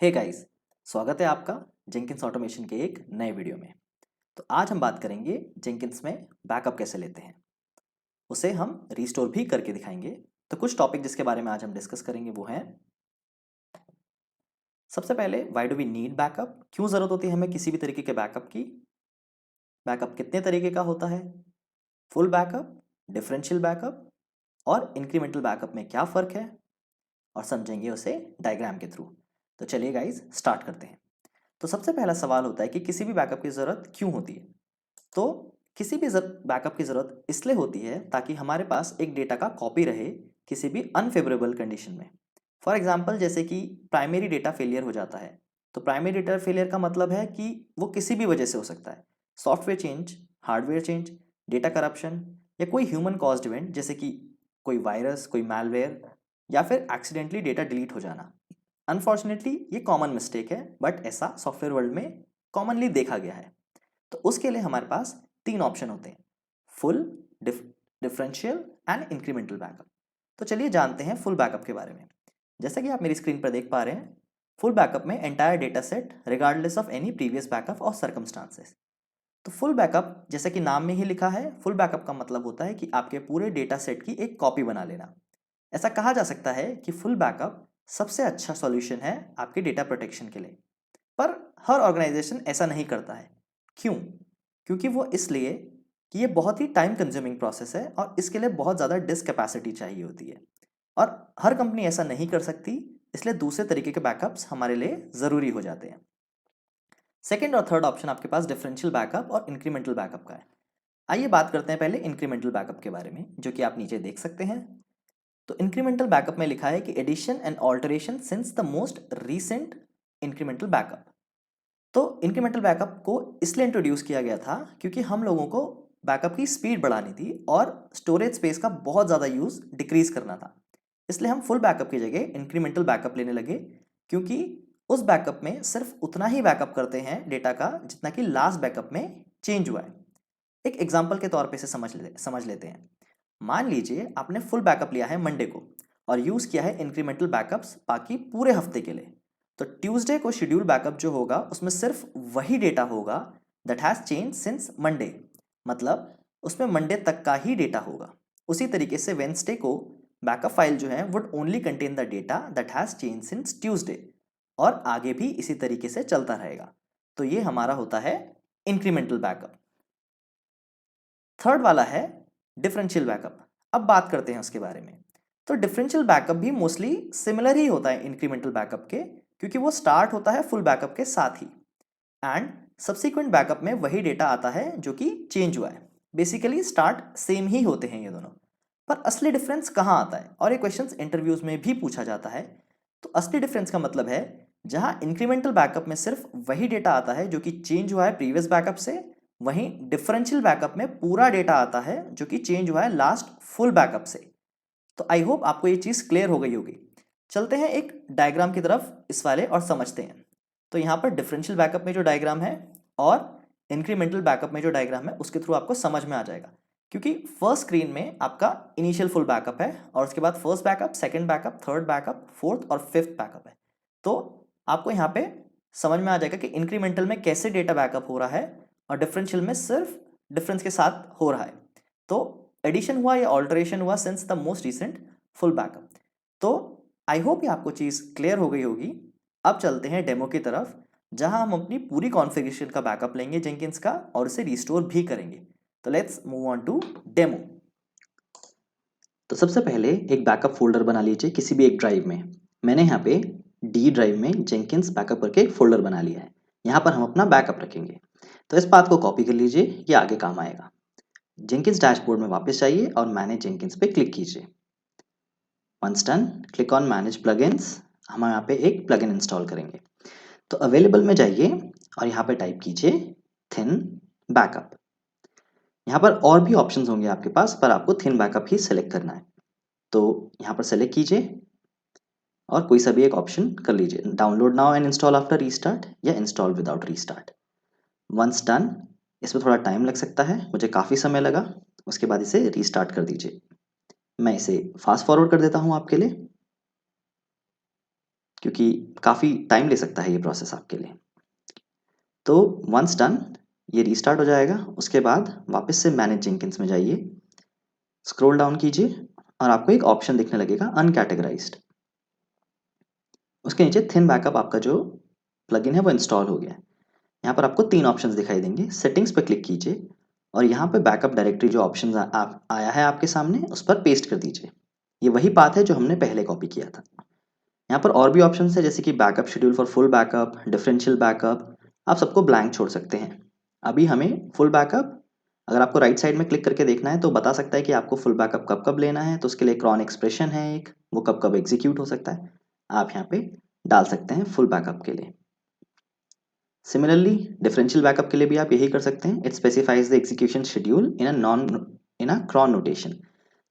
Hey guys, स्वागत है आपका जेंकिंस ऑटोमेशन के एक नए वीडियो में। तो आज हम बात करेंगे जेंकिंस में बैकअप कैसे लेते हैं। उसे हम रीस्टोर भी करके दिखाएंगे। तो कुछ टॉपिक जिसके बारे में आज हम डिस्कस करेंगे वो हैं, सबसे पहले why do we need backup, क्यों ज़रूरत होती है हमें किसी भी तरीके के बैकअप की, बैकअप कितने तरीके का होता है, फुल बैकअप, डिफरेंशियल बैकअप और इंक्रीमेंटल बैकअप में क्या फ़र्क है, और समझेंगे उसे डायग्राम के थ्रू। तो चलिए गाइज स्टार्ट करते हैं। तो सबसे पहला सवाल होता है कि किसी भी बैकअप की ज़रूरत क्यों होती है। तो किसी भी बैकअप की ज़रूरत इसलिए होती है ताकि हमारे पास एक डेटा का कॉपी रहे किसी भी अनफेवरेबल कंडीशन में। फॉर एग्जांपल जैसे कि प्राइमरी डेटा फेलियर हो जाता है। तो प्राइमरी डेटा फेलियर का मतलब है कि वो किसी भी वजह से हो सकता है, software change, hardware change, data corruption या कोई ह्यूमन कॉज्ड इवेंट जैसे कि कोई वायरस, कोई मैलवेयर या फिर एक्सीडेंटली डेटा डिलीट हो जाना। अनफॉर्चुनेटली ये कॉमन मिस्टेक है, बट ऐसा सॉफ्टवेयर वर्ल्ड में कॉमनली देखा गया है। तो उसके लिए हमारे पास तीन ऑप्शन होते हैं, full, differential and incremental backup. तो चलिए जानते हैं फुल बैकअप के बारे में। जैसा कि आप मेरी स्क्रीन पर देख पा रहे हैं, फुल बैकअप में entire data set regardless of any previous backup और सर्कमस्टांसेस। तो फुल बैकअप जैसा कि नाम में ही लिखा है, फुल बैकअप का मतलब होता है कि आपके पूरे डेटा सेट की एक कॉपी बना लेना। ऐसा कहा जा सकता है कि फुल बैकअप सबसे अच्छा सॉल्यूशन है आपके डेटा प्रोटेक्शन के लिए। पर हर ऑर्गेनाइजेशन ऐसा नहीं करता है। क्यों? क्योंकि वो इसलिए कि ये बहुत ही टाइम कंज्यूमिंग प्रोसेस है और इसके लिए बहुत ज़्यादा डिस्क कैपेसिटी चाहिए होती है, और हर कंपनी ऐसा नहीं कर सकती, इसलिए दूसरे तरीके के बैकअप्स हमारे लिए ज़रूरी हो जाते हैं। सेकेंड और थर्ड ऑप्शन आपके पास डिफरेंशियल बैकअप और इंक्रीमेंटल बैकअप का है। आइए बात करते हैं पहले इंक्रीमेंटल बैकअप के बारे में, जो कि आप नीचे देख सकते हैं। तो इंक्रीमेंटल बैकअप में लिखा है कि addition and alteration since the most recent incremental backup. तो इंक्रीमेंटल बैकअप को इसलिए इंट्रोड्यूस किया गया था क्योंकि हम लोगों को बैकअप की स्पीड बढ़ानी थी और स्टोरेज स्पेस का बहुत ज़्यादा यूज़ डिक्रीज करना था। इसलिए हम फुल बैकअप की जगह इंक्रीमेंटल बैकअप लेने लगे, क्योंकि उस बैकअप में सिर्फ उतना ही बैकअप करते हैं डेटा का जितना कि लास्ट बैकअप में चेंज हुआ है। एक एग्जाम्पल के तौर पे इसे समझ लेते हैं। मान लीजिए आपने फुल बैकअप लिया है मंडे को और यूज़ किया है इंक्रीमेंटल बैकअप्स बाकी पूरे हफ्ते के लिए। तो ट्यूसडे को शेड्यूल बैकअप जो होगा उसमें सिर्फ वही डेटा होगा that has change since Monday, मतलब उसमें मंडे तक का ही डेटा होगा। उसी तरीके से वेंसडे को बैकअप फाइल जो है would only contain the data that has change since Tuesday, और आगे भी इसी तरीके से चलता रहेगा। तो ये हमारा होता है इंक्रीमेंटल बैकअप। थर्ड वाला है डिफरेंशियल बैकअप। अब बात करते हैं उसके बारे में। तो डिफरेंशियल बैकअप भी मोस्टली सिमिलर ही होता है इंक्रीमेंटल बैकअप के, क्योंकि वो स्टार्ट होता है फुल बैकअप के साथ ही, एंड सब्सिक्वेंट बैकअप में वही डेटा आता है जो कि चेंज हुआ है। बेसिकली स्टार्ट सेम ही होते हैं ये दोनों। पर असली डिफरेंस कहाँ आता है, और ये क्वेश्चन इंटरव्यूज में भी पूछा जाता है। तो असली डिफरेंस का मतलब है जहां इंक्रीमेंटल बैकअप में सिर्फ वही डेटा आता है जो कि चेंज हुआ है प्रीवियस बैकअप से, वहीं डिफरेंशियल बैकअप में पूरा डेटा आता है जो कि चेंज हुआ है लास्ट फुल बैकअप से। तो आई होप आपको ये चीज़ क्लियर हो गई होगी। चलते हैं एक डायग्राम की तरफ इस वाले और समझते हैं। तो यहाँ पर डिफरेंशियल बैकअप में जो डायग्राम है और इंक्रीमेंटल बैकअप में जो डायग्राम है उसके थ्रू आपको समझ में आ जाएगा, क्योंकि फर्स्ट स्क्रीन में आपका इनिशियल फुल बैकअप है और उसके बाद first backup, second backup, third backup, fourth और फिफ्थ बैकअप है। तो आपको यहाँ पे समझ में आ जाएगा कि इंक्रीमेंटल में कैसे डेटा बैकअप हो रहा है और डिफरेंशियल में सिर्फ डिफरेंस के साथ हो रहा है। तो एडिशन हुआ या ऑल्टरेशन हुआ since the most recent full backup. तो आई होप ये आपको चीज़ क्लियर हो गई होगी। अब चलते हैं डेमो की तरफ, जहां हम अपनी पूरी कॉन्फ़िगरेशन का बैकअप लेंगे जेंकिंस का और उसे रिस्टोर भी करेंगे। तो let's move on to demo. तो सबसे पहले एक बैकअप फोल्डर बना लीजिए किसी भी एक ड्राइव में। मैंने यहाँ पे डी ड्राइव में जेंकिंस बैकअप करके एक फोल्डर बना लिया है। यहाँ पर हम अपना बैकअप रखेंगे। तो इस बात को कॉपी कर लीजिए, ये आगे काम आएगा। जेंकिंस डैशबोर्ड में वापस जाइए और मैनेज जेंकिंस पे क्लिक कीजिए। Once done, click on manage plugins. हम यहाँ पे एक प्लगइन इंस्टॉल करेंगे। तो अवेलेबल में जाइए और यहाँ पे टाइप कीजिए थिन बैकअप। यहाँ पर और भी ऑप्शंस होंगे आपके पास, पर आपको थिन बैकअप ही सेलेक्ट करना है। तो यहाँ पर सेलेक्ट कीजिए और कोई सा भी एक ऑप्शन कर लीजिए, download now and install after restart या install without restart. Once done, इसमें थोड़ा टाइम लग सकता है, मुझे काफ़ी समय लगा। उसके बाद इसे रीस्टार्ट कर दीजिए। मैं इसे फास्ट फॉरवर्ड कर देता हूँ आपके लिए। क्योंकि काफ़ी टाइम ले सकता है ये प्रोसेस आपके लिए। तो वंस डन ये रीस्टार्ट हो जाएगा। उसके बाद वापस से मैनेज जेंकिंस में जाइए, स्क्रॉल डाउन कीजिए और आपको एक ऑप्शन दिखने लगेगा अनकैटेगराइज्ड। उसके नीचे थिन बैकअप आपका जो प्लगइन है वो इंस्टॉल हो गया है। यहाँ पर आपको 3 ऑप्शंस दिखाई देंगे। सेटिंग्स पे क्लिक कीजिए और यहाँ पे बैकअप डायरेक्टरी जो ऑप्शन आया है आपके सामने उस पर पेस्ट कर दीजिए। ये वही पाथ है जो हमने पहले कॉपी किया था। यहाँ पर और भी ऑप्शंस है जैसे कि backup schedule for full backup, differential backup, आप सबको ब्लैंक छोड़ सकते हैं। अभी हमें फुल बैकअप, अगर आपको राइट साइड में क्लिक करके देखना है तो बता सकता है कि आपको फुल बैकअप कब कब लेना है। तो उसके लिए क्रॉन एक्सप्रेशन है एक, वो कब कब एग्जीक्यूट हो सकता है, आप यहाँ पे डाल सकते हैं फुल बैकअप के लिए। सिमिलरली डिफरेंशियल बैकअप के लिए भी आप यही कर सकते हैं। It specifies the execution schedule in a cron notation.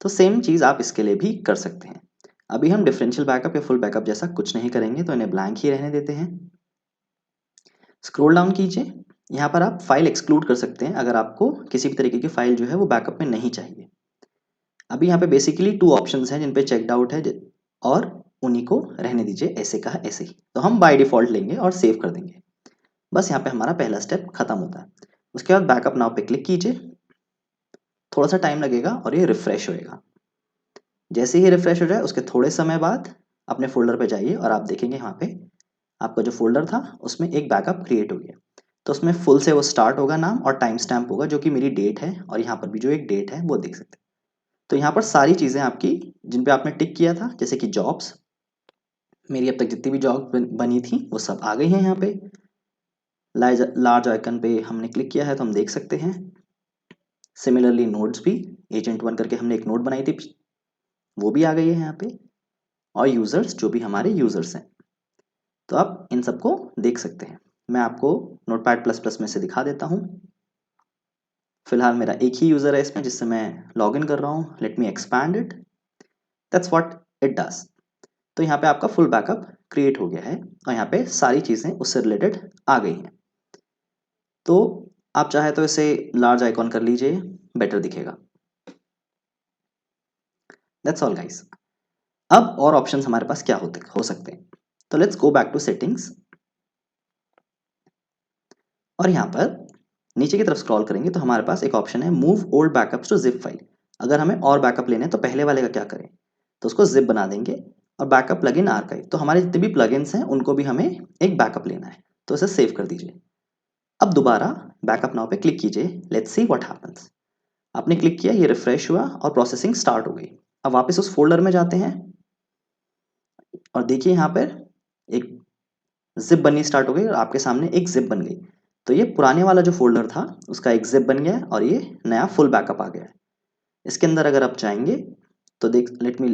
तो सेम चीज़ आप इसके लिए भी कर सकते हैं। अभी हम डिफरेंशियल बैकअप या फुल बैकअप जैसा कुछ नहीं करेंगे, तो इन्हें ब्लैंक ही रहने देते हैं। स्क्रॉल डाउन कीजिए, यहाँ पर आप फाइल एक्सक्लूड कर सकते हैं अगर आपको किसी भी तरीके की फाइल जो है वो बैकअप में नहीं चाहिए। अभी यहाँ पे बेसिकली 2 ऑप्शंस हैं जिन पे चेकड आउट है और उन्हीं को रहने दीजिए ऐसे का ऐसे ही। तो हम बाय डिफ़ॉल्ट लेंगे और सेव कर देंगे। बस यहाँ पे हमारा पहला स्टेप खत्म होता है। उसके बाद बैकअप नाउ पे क्लिक कीजिए, थोड़ा सा टाइम लगेगा और ये रिफ्रेश होएगा। जैसे ही रिफ्रेश हो जाए उसके थोड़े समय बाद अपने फोल्डर पे जाइए और आप देखेंगे यहाँ पे आपका जो फोल्डर था उसमें एक बैकअप क्रिएट हो गया। तो उसमें फुल से वो स्टार्ट होगा नाम और टाइम स्टैम्प होगा जो कि मेरी डेट है, और यहाँ पर भी जो एक डेट है वो देख सकते हैं। तो यहाँ पर सारी चीज़ें आपकी जिन पे आपने टिक किया था, जैसे कि जॉब्स, मेरी अब तक जितनी भी जॉब बनी थी वो सब आ गई हैं। यहाँ पे लार्ज आइकन पे हमने क्लिक किया है तो हम देख सकते हैं। सिमिलरली नोड्स भी, एजेंट 1 करके हमने एक नोड बनाई थी वो भी आ गई है यहाँ पे, और यूज़र्स जो भी हमारे यूज़र्स हैं। तो आप इन सबको देख सकते हैं। मैं आपको नोटपैड प्लस प्लस में से दिखा देता हूँ। फिलहाल मेरा एक ही यूज़र है इसमें जिससे मैं लॉग इन कर रहा हूँ। Let me expand it, that's what it does. तो यहाँ पे आपका फुल बैकअप क्रिएट हो गया है और यहाँ पे सारी चीज़ें उससे रिलेटेड आ गई हैं। तो आप चाहे तो इसे लार्ज आइकॉन कर लीजिए, बेटर दिखेगा। That's all guys. अब और ऑप्शंस हमारे पास क्या हो सकते हैं, तो let's go back to settings और यहाँ पर नीचे की तरफ स्क्रॉल करेंगे तो हमारे पास एक ऑप्शन है move old backups to zip file. अगर हमें और बैकअप लेने हैं तो पहले वाले का क्या करें, तो उसको जिप बना देंगे और बैकअप प्लगइन आर्काइव। तो हमारे जितने भी प्लगइन्स हैं उनको भी हमें एक बैकअप लेना है, तो इसे सेव कर दीजिए। अब दोबारा बैकअप नाउ पे क्लिक कीजिए, लेट्स सी व्हाट हैपेंस। आपने क्लिक किया, ये रिफ्रेश हुआ और प्रोसेसिंग स्टार्ट हो गई। अब वापस उस फोल्डर में जाते हैं और देखिए यहाँ पर एक जिप बननी स्टार्ट हो गई और आपके सामने एक जिप बन गई। तो ये पुराने वाला जो फोल्डर था उसका एक जिप बन गया है और ये नया फुल बैकअप आ गया है। इसके अंदर अगर आप चाहेंगे तो देख, लेट मी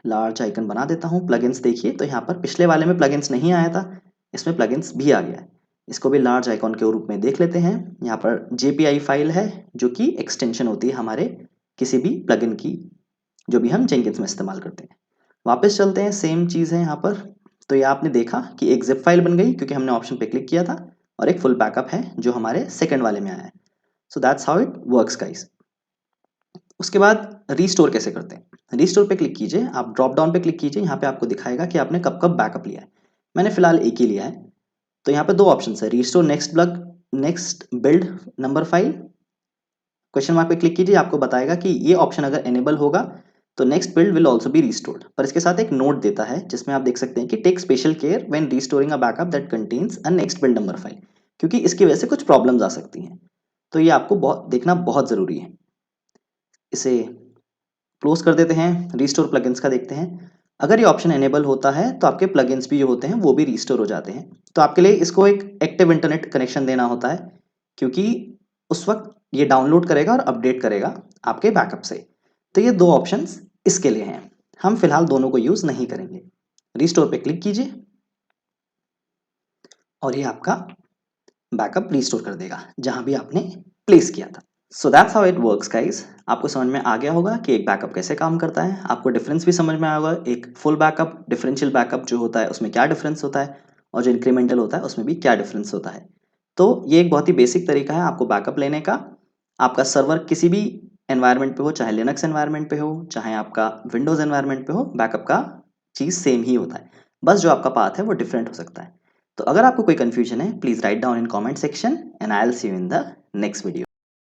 लार्ज आइकन बना देता हूँ। प्लगइन्स देखिए तो यहाँ पर पिछले वाले में प्लगइन्स नहीं आया था, इसमें प्लगइन्स भी आ गया है। इसको भी लार्ज आइकॉन के रूप में देख लेते हैं। यहाँ पर JPI फाइल है जो कि एक्सटेंशन होती है हमारे किसी भी प्लगइन की, जो भी हम जेंकिन्स में इस्तेमाल करते हैं। वापस चलते हैं, सेम चीज़ है यहाँ पर। तो ये आपने देखा कि एक जिप फाइल बन गई क्योंकि हमने ऑप्शन पे क्लिक किया था, और एक फुल बैकअप है जो हमारे सेकंड वाले में आया है। So that's how it works guys. उसके बाद रीस्टोर कैसे करते हैं, रीस्टोर पे क्लिक कीजिए, आप ड्रॉप डाउन पे क्लिक कीजिए, यहाँ पे आपको दिखाएगा कि आपने कब कब बैकअप लिया है। मैंने फिलहाल एक ही लिया है। तो यहाँ पे 2 ऑप्शन है, restore next build number file, question mark पे क्लिक कीजिए, आपको बताएगा कि ये ऑप्शन अगर एनेबल होगा तो next build will also be restored. पर इसके साथ एक नोट देता है जिसमें आप देख सकते हैं कि take special care when restoring a backup that contains a next build number file, क्योंकि इसकी वजह से कुछ प्रॉब्लम्स आ सकती हैं। तो ये आपको देखना बहुत ज़रूरी है। इसे क्लोज कर देते हैं, रिस्टोर प्लगइन्स का देखते हैं। अगर ये ऑप्शन एनेबल होता है तो आपके प्लगइन्स भी जो होते हैं वो भी रिस्टोर हो जाते हैं। तो आपके लिए इसको एक एक्टिव इंटरनेट कनेक्शन देना होता है, क्योंकि उस वक्त ये डाउनलोड करेगा और अपडेट करेगा आपके बैकअप से। तो ये 2 ऑप्शंस इसके लिए हैं। हम फिलहाल दोनों को यूज़ नहीं करेंगे। रिस्टोर पे क्लिक कीजिए और ये आपका बैकअप रिस्टोर कर देगा जहां भी आपने प्लेस किया था। So that's how it works guys. आपको समझ में आ गया होगा कि एक बैकअप कैसे काम करता है, आपको डिफरेंस भी समझ में आया होगा, एक फुल बैकअप डिफरेंशियल बैकअप जो होता है उसमें क्या डिफरेंस होता है, और जो इंक्रीमेंटल होता है उसमें भी क्या डिफरेंस होता है। तो ये एक बहुत ही बेसिक तरीका है आपको बैकअप लेने का। आपका सर्वर किसी भी एनवायरनमेंट पे हो, चाहे लिनक्स एनवायरनमेंट पे हो, चाहे आपका विंडोज़ एनवायरनमेंट पे हो, बैकअप का चीज़ सेम ही होता है। बस जो आपका पाथ है वो डिफरेंट हो सकता है। तो अगर आपको कोई कन्फ्यूजन है, please write down in comment section and I will see you in the next video.